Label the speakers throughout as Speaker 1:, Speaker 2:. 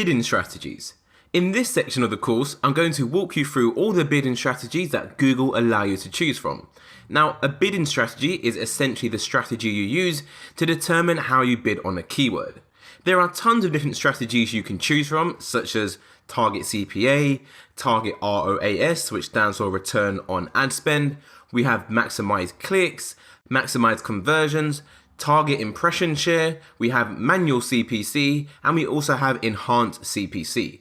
Speaker 1: Bidding strategies. In this section of the course, I'm going to walk you through all the bidding strategies that Google allow you to choose from. Now, a bidding strategy is essentially the strategy you use to determine how you bid on a keyword. There are tons of different strategies you can choose from, such as target CPA, target ROAS, which stands for return on ad spend. We have maximize clicks, maximize conversions, target impression share, we have manual CPC, and we also have enhanced CPC.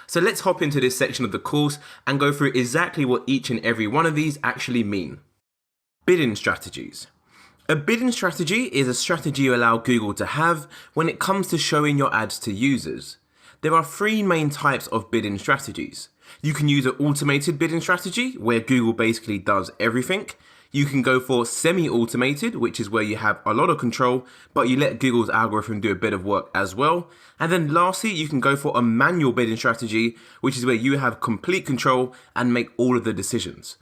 Speaker 1: So let's hop into this section of the course and go through exactly what each and every one of these actually mean. Bidding strategies. A bidding strategy is a strategy you allow Google to have when it comes to showing your ads to users. There are three main types of bidding strategies. You can use an automated bidding strategy where Google basically does everything. You can go for semi-automated, which is where you have a lot of control, but you let Google's algorithm do a bit of work as well. And then lastly, you can go for a manual bidding strategy, which is where you have complete control and make all of the decisions.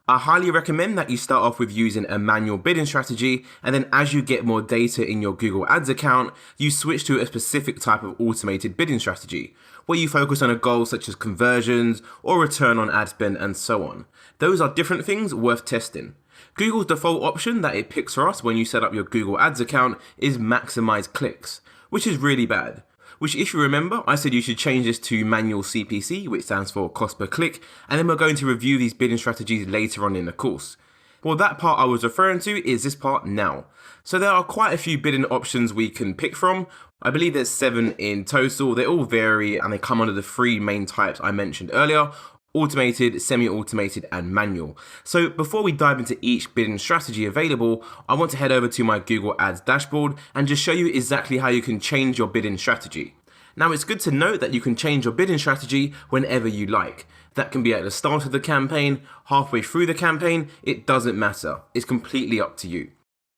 Speaker 1: I highly recommend that you start off with using a manual bidding strategy, and then as you get more data in your Google Ads account, you switch to a specific type of automated bidding strategy, where you focus on a goal such as conversions or return on ad spend and so on. Those are different things worth testing. Google's default option that it picks for us when you set up your Google Ads account is maximize clicks, which is really bad. Which, if you remember, I said you should change this to manual CPC, which stands for cost per click, and then we're going to review these bidding strategies later on in the course. Well, that part I was referring to is this part now. So there are quite a few bidding options we can pick from. I believe there's 7 in total. They all vary and they come under the 3 main types I mentioned earlier: automated, semi-automated, and manual. So before we dive into each bidding strategy available, I want to head over to my Google Ads dashboard and just show you exactly how you can change your bidding strategy. Now, it's good to note that you can change your bidding strategy whenever you like. That can be at the start of the campaign, halfway through the campaign, it doesn't matter. It's completely up to you.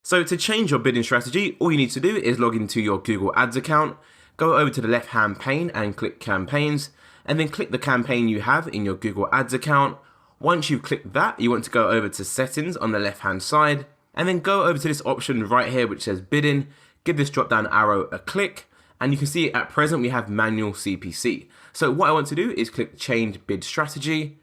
Speaker 1: So to change your bidding strategy, all you need to do is log into your Google Ads account, go over to the left-hand pane and click campaigns, and then click the campaign you have in your Google Ads account. Once you've clicked that, you want to go over to settings on the left-hand side, and then go over to this option right here which says bidding, give this drop-down arrow a click, and you can see at present we have manual CPC. So what I want to do is click change bid strategy,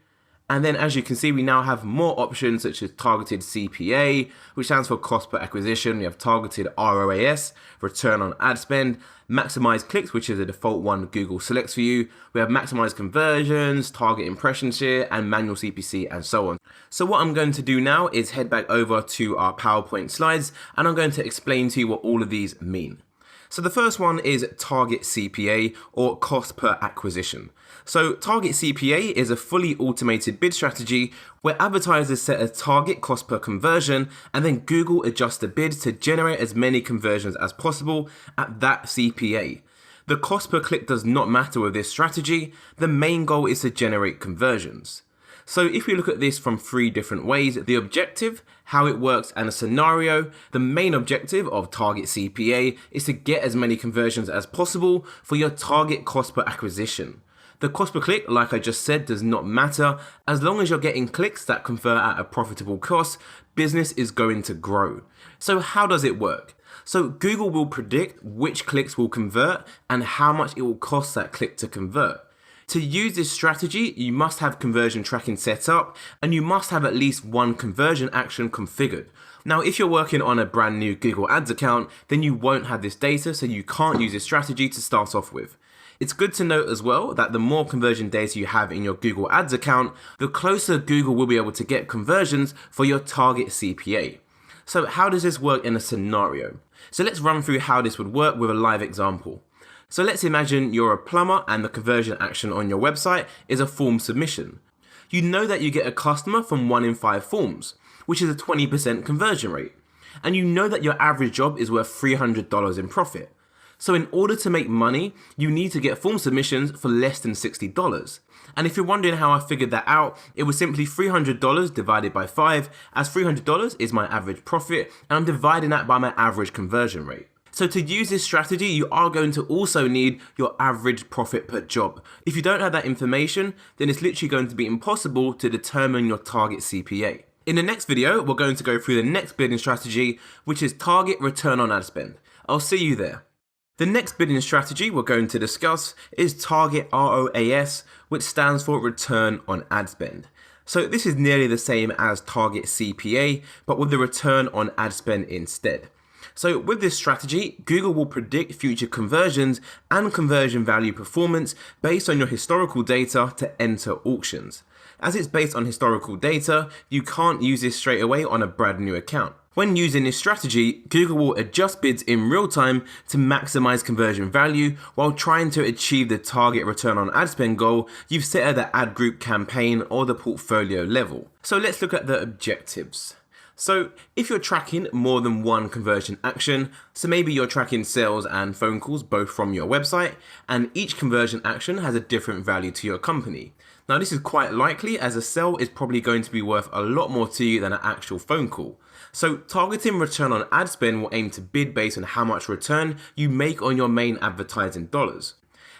Speaker 1: and then as you can see we now have more options such as targeted CPA, which stands for cost per acquisition. We have targeted ROAS, return on ad spend, maximize clicks, which is the default one Google selects for you. We have maximize conversions, target impression share, and manual CPC, and so on. So what I'm going to do now is head back over to our PowerPoint slides, and I'm going to explain to you what all of these mean. So the first one is target CPA, or cost per acquisition. So target CPA is a fully automated bid strategy where advertisers set a target cost per conversion, and then Google adjusts the bid to generate as many conversions as possible at that CPA. The cost per click does not matter with this strategy. The main goal is to generate conversions. So if we look at this from 3 different ways: the objective, how it works, and a scenario. The main objective of target CPA is to get as many conversions as possible for your target cost per acquisition. The cost per click, like I just said, does not matter. As long as you're getting clicks that convert at a profitable cost, business is going to grow. So how does it work? So Google will predict which clicks will convert and how much it will cost that click to convert. To use this strategy, you must have conversion tracking set up, and you must have at least one conversion action configured. Now, if you're working on a brand new Google Ads account, then you won't have this data, so you can't use this strategy to start off with. It's good to note as well that the more conversion data you have in your Google Ads account, the closer Google will be able to get conversions for your target CPA. So how does this work in a scenario? So let's run through how this would work with a live example. So let's imagine you're a plumber and the conversion action on your website is a form submission. You know that you get a customer from 1 in 5 forms, which is a 20% conversion rate. And you know that your average job is worth $300 in profit. So in order to make money, you need to get form submissions for less than $60. And if you're wondering how I figured that out, it was simply $300 divided by 5, as $300 is my average profit, and I'm dividing that by my average conversion rate. So to use this strategy, you are going to also need your average profit per job. If you don't have that information, then it's literally going to be impossible to determine your target CPA. In the next video, we're going to go through the next bidding strategy, which is target return on ad spend. I'll see you there. The next bidding strategy we're going to discuss is target ROAS, which stands for return on ad spend. So this is nearly the same as target CPA, but with the return on ad spend instead. So with this strategy, Google will predict future conversions and conversion value performance based on your historical data to enter auctions. As it's based on historical data, you can't use this straight away on a brand new account. When using this strategy, Google will adjust bids in real time to maximize conversion value while trying to achieve the target return on ad spend goal you've set at the ad group, campaign, or the portfolio level. So let's look at the objectives. So if you're tracking more than one conversion action, so maybe you're tracking sales and phone calls both from your website, and each conversion action has a different value to your company. Now this is quite likely, as a sale is probably going to be worth a lot more to you than an actual phone call. So targeting return on ad spend will aim to bid based on how much return you make on your main advertising dollars,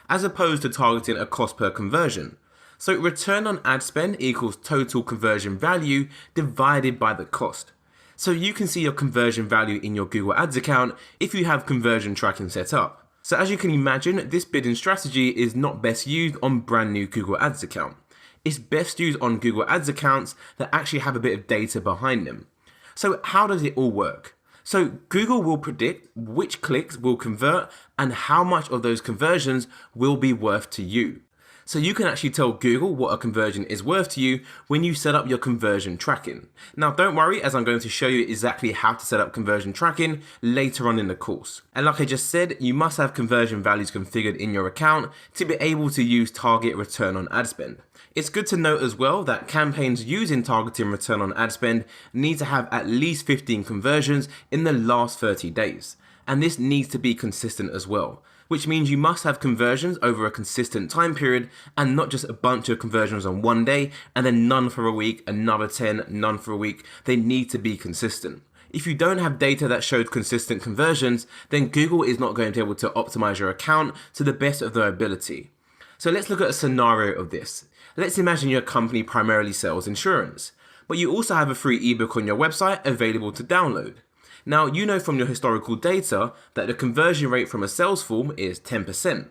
Speaker 1: as opposed to targeting a cost per conversion. So return on ad spend equals total conversion value divided by the cost. So you can see your conversion value in your Google Ads account if you have conversion tracking set up. So as you can imagine, this bidding strategy is not best used on brand new Google Ads account. It's best used on Google Ads accounts that actually have a bit of data behind them. So how does it all work? So Google will predict which clicks will convert and how much of those conversions will be worth to you. So you can actually tell Google what a conversion is worth to you when you set up your conversion tracking. Now don't worry, as I'm going to show you exactly how to set up conversion tracking later on in the course. And like I just said, you must have conversion values configured in your account to be able to use target return on ad spend. It's good to note as well that campaigns using targeting return on ad spend need to have at least 15 conversions in the last 30 days. And this needs to be consistent as well, which means you must have conversions over a consistent time period and not just a bunch of conversions on one day and then none for a week, another 10, none for a week. They need to be consistent. If you don't have data that shows consistent conversions, then Google is not going to be able to optimize your account to the best of their ability. So let's look at a scenario of this. Let's imagine your company primarily sells insurance, but you also have a free ebook on your website available to download. Now, you know from your historical data that the conversion rate from a sales form is 10%,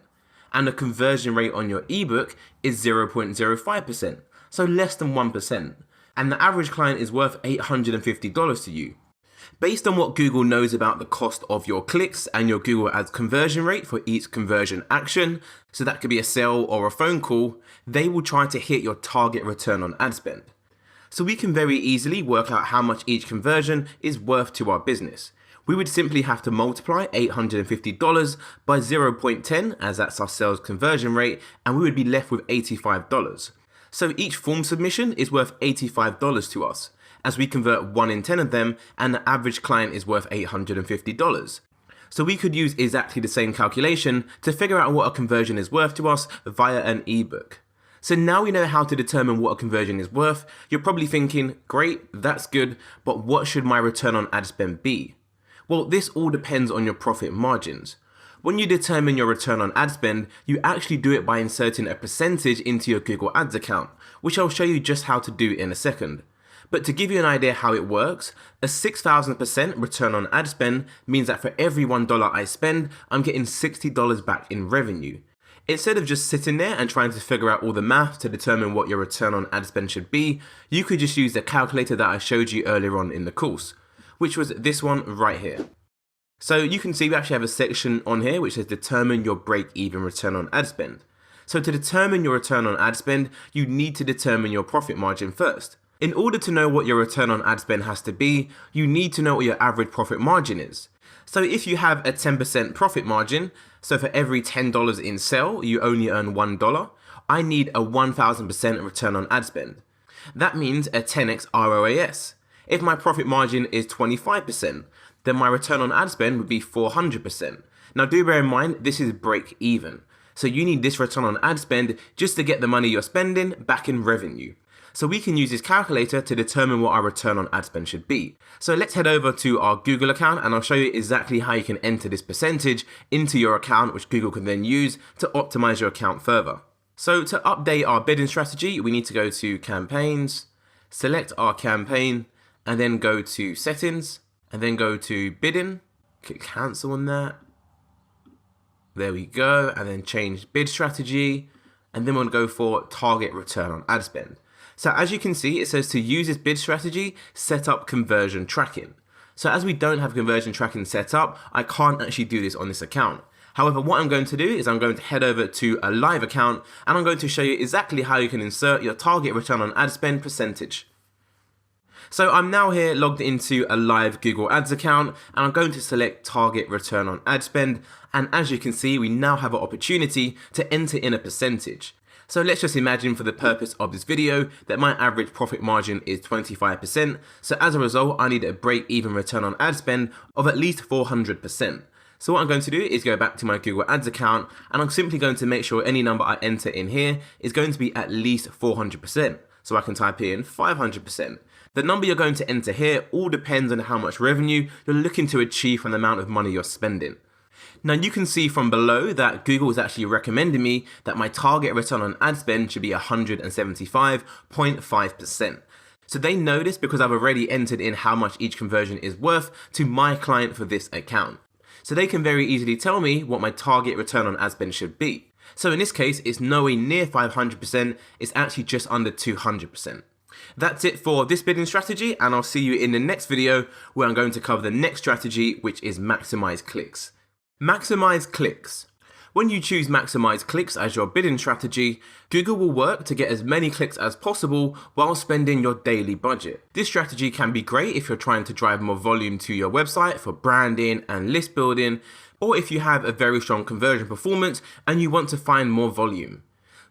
Speaker 1: and the conversion rate on your ebook is 0.05%, so less than 1%, and the average client is worth $850 to you. Based on what Google knows about the cost of your clicks and your Google Ads conversion rate for each conversion action, so that could be a sale or a phone call, they will try to hit your target return on ad spend. So we can very easily work out how much each conversion is worth to our business. We would simply have to multiply $850 by 0.10, as that's our sales conversion rate, and we would be left with $85. So each form submission is worth $85 to us, as we convert 1 in 10 of them, and the average client is worth $850. So we could use exactly the same calculation to figure out what a conversion is worth to us via an ebook. So now we know how to determine what a conversion is worth. You're probably thinking, great, that's good, but what should my return on ad spend be? Well, this all depends on your profit margins. When you determine your return on ad spend, you actually do it by inserting a percentage into your Google Ads account, which I'll show you just how to do in a second. But to give you an idea how it works, a 6,000% return on ad spend means that for every $1 I spend, I'm getting $60 back in revenue. Instead of just sitting there and trying to figure out all the math to determine what your return on ad spend should be, you could just use the calculator that I showed you earlier on in the course, which was this one right here. So you can see we actually have a section on here which says determine your break-even return on ad spend. So to determine your return on ad spend, you need to determine your profit margin first. In order to know what your return on ad spend has to be, you need to know what your average profit margin is. So if you have a 10% profit margin, so for every $10 in sale, you only earn $1, I need a 1,000% return on ad spend. That means a 10x ROAS. If my profit margin is 25%, then my return on ad spend would be 400%. Now do bear in mind, this is break even. So you need this return on ad spend just to get the money you're spending back in revenue. So we can use this calculator to determine what our return on ad spend should be. So let's head over to our Google account and I'll show you exactly how you can enter this percentage into your account, which Google can then use to optimize your account further. So to update our bidding strategy, we need to go to campaigns, select our campaign, and then go to settings, and then go to bidding, click cancel on that. There we go, and then change bid strategy, and then we'll go for target return on ad spend. So as you can see, it says to use this bid strategy, set up conversion tracking. So as we don't have conversion tracking set up, I can't actually do this on this account. However, what I'm going to do is I'm going to head over to a live account and I'm going to show you exactly how you can insert your target return on ad spend percentage. So I'm now here logged into a live Google Ads account and I'm going to select target return on ad spend. And as you can see, we now have an opportunity to enter in a percentage. So let's just imagine for the purpose of this video that my average profit margin is 25%. So as a result, I need a break-even return on ad spend of at least 400%. So what I'm going to do is go back to my Google Ads account and I'm simply going to make sure any number I enter in here is going to be at least 400%. So I can type in 500%. The number you're going to enter here all depends on how much revenue you're looking to achieve from the amount of money you're spending. Now you can see from below that Google is actually recommending me that my target return on ad spend should be 175.5%. So they know this because I've already entered in how much each conversion is worth to my client for this account. So they can very easily tell me what my target return on ad spend should be. So in this case, it's nowhere near 500%, it's actually just under 200%. That's it for this bidding strategy, and I'll see you in the next video where I'm going to cover the next strategy, which is maximize clicks. Maximize clicks. When you choose maximize clicks as your bidding strategy, Google will work to get as many clicks as possible while spending your daily budget. This strategy can be great if you're trying to drive more volume to your website for branding and list building, or if you have a very strong conversion performance and you want to find more volume.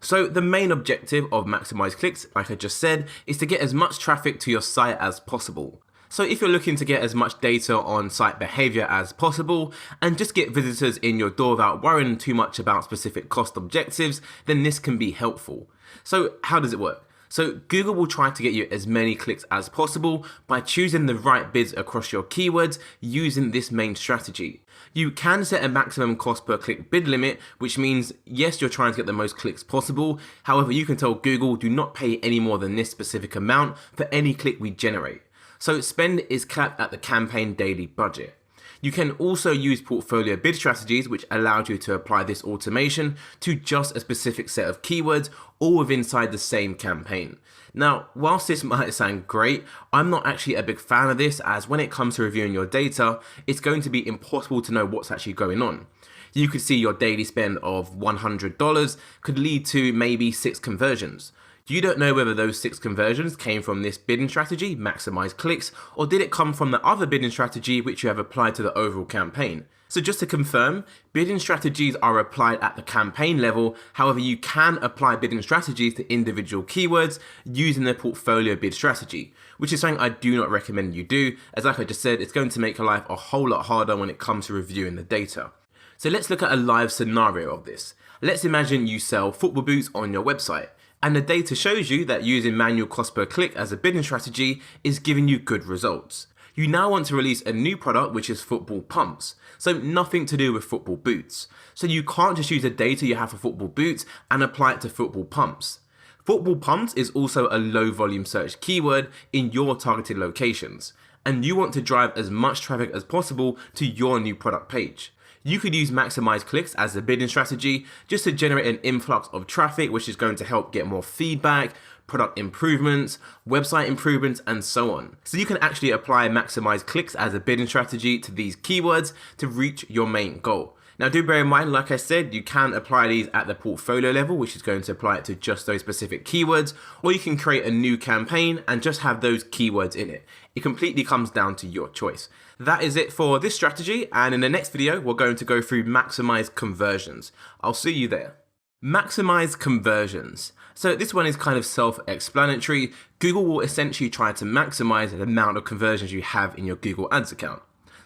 Speaker 1: So the main objective of maximize clicks, like I just said, is to get as much traffic to your site as possible. So if you're looking to get as much data on site behavior as possible and just get visitors in your door without worrying too much about specific cost objectives, then this can be helpful. So how does it work? So Google will try to get you as many clicks as possible by choosing the right bids across your keywords using this main strategy. You can set a maximum cost per click bid limit, which means yes, you're trying to get the most clicks possible. However, you can tell Google do not pay any more than this specific amount for any click we generate. So spend is capped at the campaign daily budget. You can also use portfolio bid strategies, which allows you to apply this automation to just a specific set of keywords, all within inside the same campaign. Now, whilst this might sound great, I'm not actually a big fan of this, as when it comes to reviewing your data, it's going to be impossible to know what's actually going on. You could see your daily spend of $100 could lead to maybe 6 conversions. You don't know whether those 6 conversions came from this bidding strategy, maximize clicks, or did it come from the other bidding strategy which you have applied to the overall campaign. So just to confirm, bidding strategies are applied at the campaign level. However, you can apply bidding strategies to individual keywords using the portfolio bid strategy, which is something I do not recommend you do, as like I just said, it's going to make your life a whole lot harder when it comes to reviewing the data. So let's look at a live scenario of this. Let's imagine you sell football boots on your website, and the data shows you that using manual cost per click as a bidding strategy is giving you good results. You now want to release a new product, which is football pumps. So nothing to do with football boots. So you can't just use the data you have for football boots and apply it to football pumps. Football pumps is also a low volume search keyword in your targeted locations, and you want to drive as much traffic as possible to your new product page. You could use maximize clicks as a bidding strategy just to generate an influx of traffic, which is going to help get more feedback, product improvements, website improvements, and so on. So you can actually apply maximize clicks as a bidding strategy to these keywords to reach your main goal. Now do bear in mind, like I said, you can apply these at the portfolio level, which is going to apply it to just those specific keywords, or you can create a new campaign and just have those keywords in it. It completely comes down to your choice. That is it for this strategy, and in the next video, we're going to go through maximize conversions. I'll see you there. Maximize conversions. So this one is kind of self-explanatory. Google will essentially try to maximize the amount of conversions you have in your Google Ads account.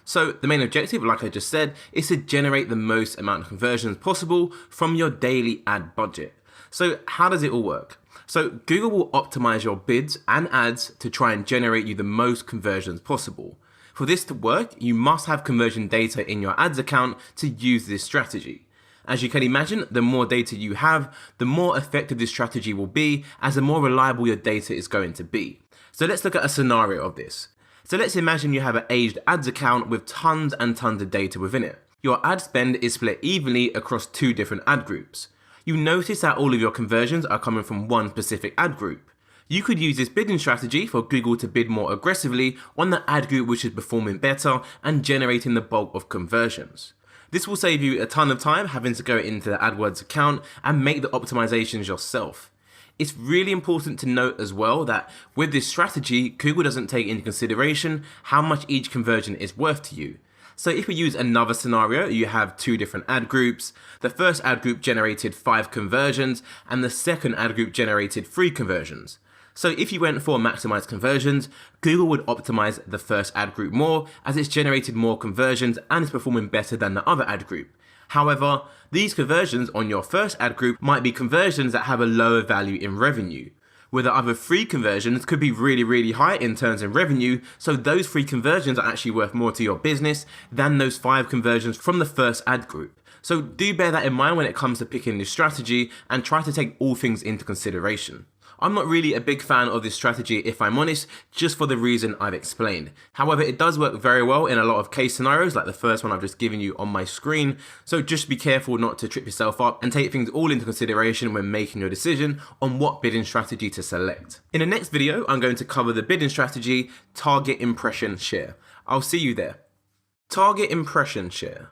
Speaker 1: So the main objective, like I just said, is to generate the most amount of conversions possible from your daily ad budget. So how does it all work? So Google will optimize your bids and ads to try and generate you the most conversions possible. For this to work, you must have conversion data in your ads account to use this strategy. As you can imagine, the more data you have, the more effective this strategy will be, as the more reliable your data is going to be. So let's look at a scenario of this. So let's imagine you have an aged ads account with tons and tons of data within it. Your ad spend is split evenly across two different ad groups. You notice that all of your conversions are coming from one specific ad group. You could use this bidding strategy for Google to bid more aggressively on the ad group which is performing better and generating the bulk of conversions. This will save you a ton of time having to go into the AdWords account and make the optimizations yourself. It's really important to note as well that with this strategy, Google doesn't take into consideration how much each conversion is worth to you. So if we use another scenario, you have two different ad groups. The first ad group generated 5 conversions and the second ad group generated 3 conversions. So if you went for maximized conversions, Google would optimize the first ad group more as it's generated more conversions and is performing better than the other ad group. However, these conversions on your first ad group might be conversions that have a lower value in revenue, where the other 3 conversions could be really high in terms of revenue, so those 3 conversions are actually worth more to your business than those 5 conversions from the first ad group. So do bear that in mind when it comes to picking this strategy and try to take all things into consideration. I'm not really a big fan of this strategy if I'm honest, just for the reason I've explained. However, it does work very well in a lot of case scenarios like the first one I've just given you on my screen, so just be careful not to trip yourself up and take things all into consideration when making your decision on what bidding strategy to select. In the next video, I'm going to cover the bidding strategy target impression share. I'll see you there. Target impression share.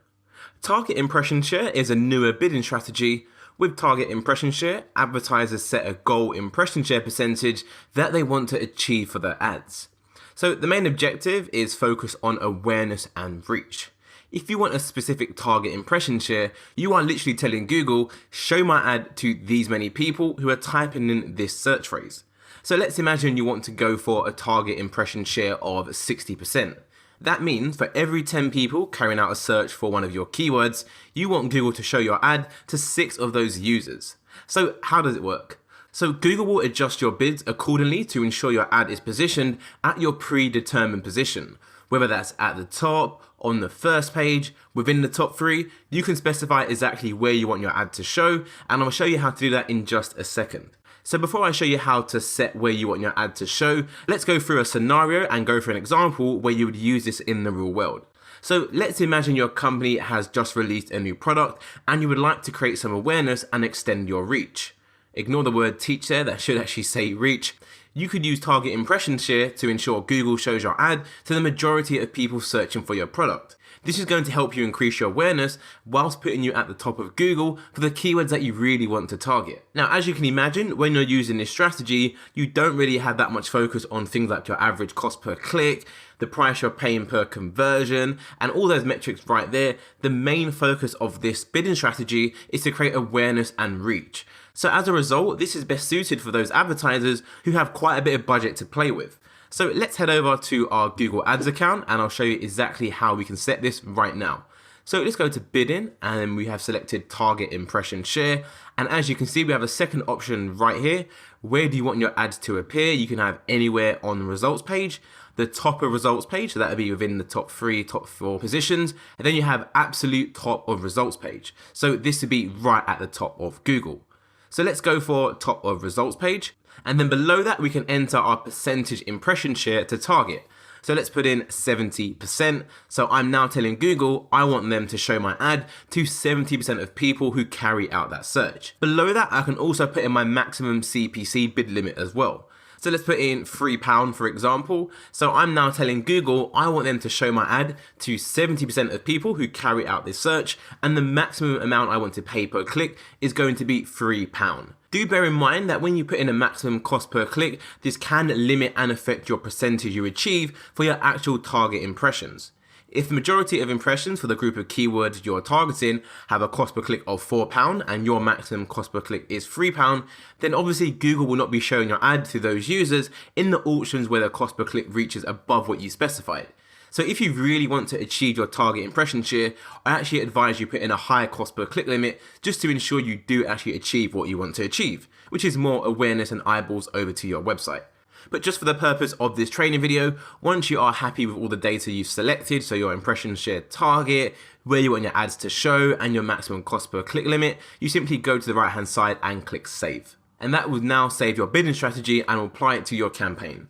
Speaker 1: Target impression share is a newer bidding strategy. With target impression share, advertisers set a goal impression share percentage that they want to achieve for their ads. So the main objective is focus on awareness and reach. If you want a specific target impression share, you are literally telling Google, show my ad to these many people who are typing in this search phrase. So let's imagine you want to go for a target impression share of 60%. That means for every 10 people carrying out a search for one of your keywords, you want Google to show your ad to 6 of those users. So how does it work? So Google will adjust your bids accordingly to ensure your ad is positioned at your predetermined position. Whether that's at the top, on the first page, within the top 3, you can specify exactly where you want your ad to show, and I'll show you how to do that in just a second. So before I show you how to set where you want your ad to show, let's go through a scenario and go through an example where you would use this in the real world. So let's imagine your company has just released a new product and you would like to create some awareness and extend your reach. Ignore the word teach there, that should actually say reach. You could use target impression share to ensure Google shows your ad to the majority of people searching for your product. This is going to help you increase your awareness whilst putting you at the top of Google for the keywords that you really want to target. Now, as you can imagine, when you're using this strategy, you don't really have that much focus on things like your average cost per click, the price you're paying per conversion, and all those metrics right there. The main focus of this bidding strategy is to create awareness and reach. So as a result, this is best suited for those advertisers who have quite a bit of budget to play with. So let's head over to our Google Ads account and I'll show you exactly how we can set this right now. So let's go to bidding and we have selected target impression share. And as you can see, we have a second option right here. Where do you want your ads to appear? You can have anywhere on the results page, the top of results page, so that would be within the top 3, top 4 positions. And then you have absolute top of results page. So this would be right at the top of Google. So let's go for top of results page. And then below that, we can enter our percentage impression share to target. So let's put in 70%. So I'm now telling Google I want them to show my ad to 70% of people who carry out that search. Below that, I can also put in my maximum CPC bid limit as well. So let's put in £3 for example. So I'm now telling Google I want them to show my ad to 70% of people who carry out this search, and the maximum amount I want to pay per click is going to be £3. Do bear in mind that when you put in a maximum cost per click, this can limit and affect your percentage you achieve for your actual target impressions. If the majority of impressions for the group of keywords you're targeting have a cost per click of £4 and your maximum cost per click is £3, then obviously Google will not be showing your ad to those users in the auctions where the cost per click reaches above what you specified. So if you really want to achieve your target impression share, I actually advise you put in a higher cost per click limit just to ensure you do actually achieve what you want to achieve, which is more awareness and eyeballs over to your website. But just for the purpose of this training video, once you are happy with all the data you've selected, so your impression share target, where you want your ads to show, and your maximum cost per click limit, you simply go to the right hand side and click save. And that will now save your bidding strategy and will apply it to your campaign.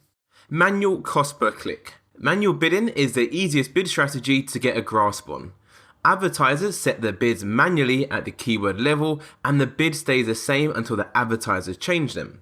Speaker 1: Manual cost per click. Manual bidding is the easiest bid strategy to get a grasp on. Advertisers set their bids manually at the keyword level, and the bid stays the same until the advertisers change them.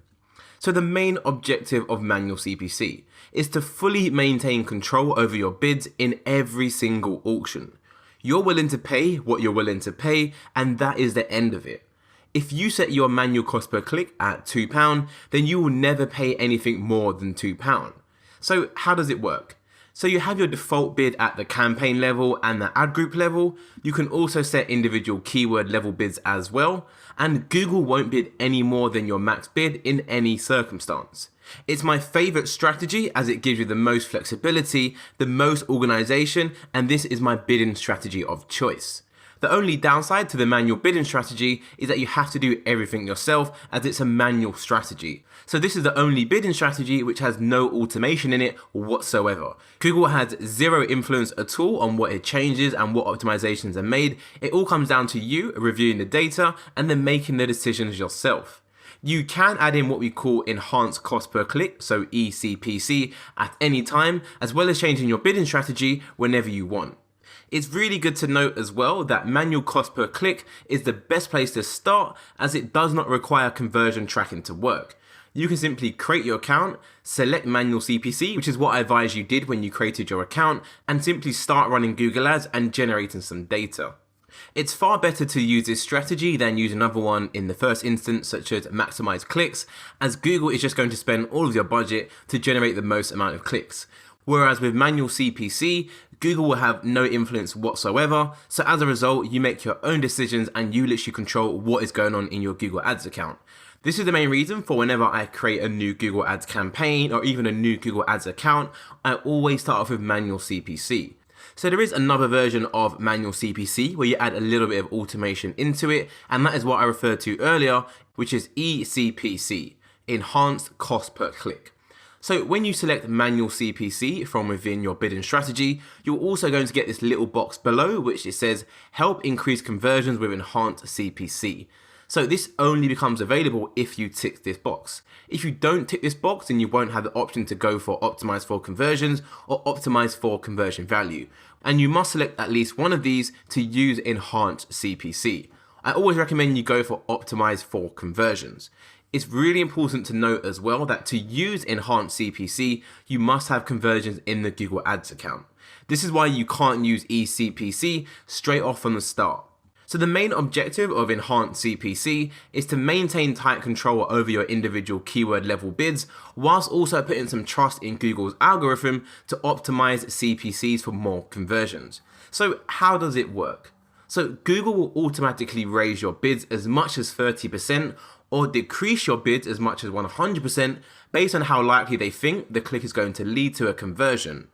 Speaker 1: So the main objective of manual CPC is to fully maintain control over your bids in every single auction. You're willing to pay what you're willing to pay, and that is the end of it. If you set your manual cost per click at £2, then you will never pay anything more than £2. So how does it work? So you have your default bid at the campaign level and the ad group level. You can also set individual keyword level bids as well, and Google won't bid any more than your max bid in any circumstance. It's my favorite strategy as it gives you the most flexibility, the most organization, and this is my bidding strategy of choice. The only downside to the manual bidding strategy is that you have to do everything yourself as it's a manual strategy. So this is the only bidding strategy which has no automation in it whatsoever. Google has zero influence at all on what it changes and what optimizations are made. It all comes down to you reviewing the data and then making the decisions yourself. You can add in what we call enhanced cost per click, so ECPC, at any time, as well as changing your bidding strategy whenever you want. It's really good to note as well that manual cost per click is the best place to start as it does not require conversion tracking to work. You can simply create your account, select manual CPC, which is what I advise you did when you created your account, and simply start running Google Ads and generating some data. It's far better to use this strategy than use another one in the first instance, such as maximize clicks, as Google is just going to spend all of your budget to generate the most amount of clicks. Whereas with manual CPC, Google will have no influence whatsoever, so as a result, you make your own decisions and you literally control what is going on in your Google Ads account. This is the main reason for whenever I create a new Google Ads campaign or even a new Google Ads account, I always start off with manual CPC. So there is another version of manual CPC where you add a little bit of automation into it, and that is what I referred to earlier, which is ECPC, Enhanced Cost Per Click. So when you select manual CPC from within your bidding strategy, you're also going to get this little box below which it says help increase conversions with enhanced CPC. So this only becomes available if you tick this box. If you don't tick this box, then you won't have the option to go for optimize for conversions or optimize for conversion value. And you must select at least one of these to use enhanced CPC. I always recommend you go for optimize for conversions. It's really important to note as well that to use enhanced CPC, you must have conversions in the Google Ads account. This is why you can't use eCPC straight off from the start. So the main objective of enhanced CPC is to maintain tight control over your individual keyword level bids, whilst also putting some trust in Google's algorithm to optimize CPCs for more conversions. So how does it work? So Google will automatically raise your bids as much as 30% or decrease your bids as much as 100% based on how likely they think the click is going to lead to a conversion.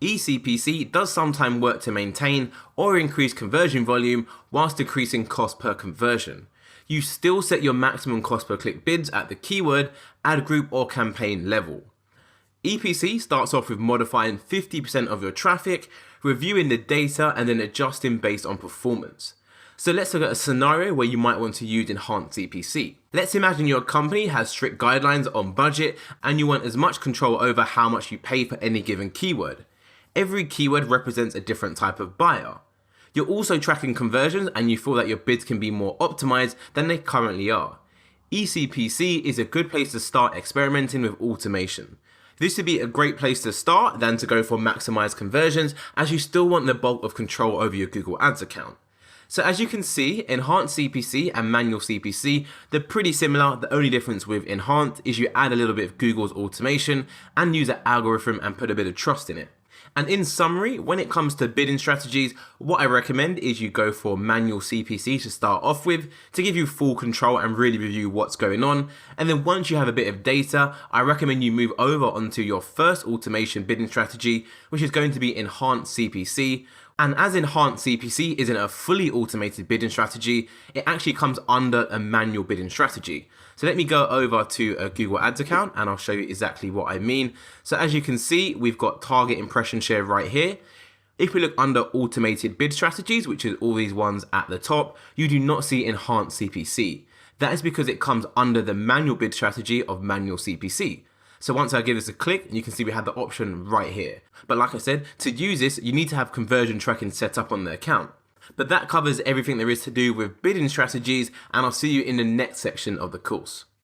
Speaker 1: eCPC does sometimes work to maintain or increase conversion volume whilst decreasing cost per conversion. You still set your maximum cost per click bids at the keyword, ad group or campaign level. EPC starts off with modifying 50% of your traffic, reviewing the data and then adjusting based on performance. So let's look at a scenario where you might want to use enhanced CPC. Let's imagine your company has strict guidelines on budget and you want as much control over how much you pay for any given keyword. Every keyword represents a different type of buyer. You're also tracking conversions and you feel that your bids can be more optimized than they currently are. eCPC is a good place to start experimenting with automation. This would be a great place to start than to go for maximized conversions as you still want the bulk of control over your Google Ads account. So as you can see, enhanced CPC and manual CPC, they're pretty similar. The only difference with enhanced is you add a little bit of Google's automation and use an algorithm and put a bit of trust in it. And in summary, when it comes to bidding strategies, what I recommend is you go for manual CPC to start off with to give you full control and really review what's going on. And then once you have a bit of data, I recommend you move over onto your first automation bidding strategy, which is going to be enhanced CPC. And as enhanced CPC isn't a fully automated bidding strategy, it actually comes under a manual bidding strategy. So let me go over to a Google Ads account and I'll show you exactly what I mean. So as you can see, we've got target impression share right here. If we look under automated bid strategies, which is all these ones at the top, you do not see enhanced CPC. That is because it comes under the manual bid strategy of manual CPC. So once I give this a click, you can see we have the option right here. But like I said, to use this, you need to have conversion tracking set up on the account. But that covers everything there is to do with bidding strategies, and I'll see you in the next section of the course.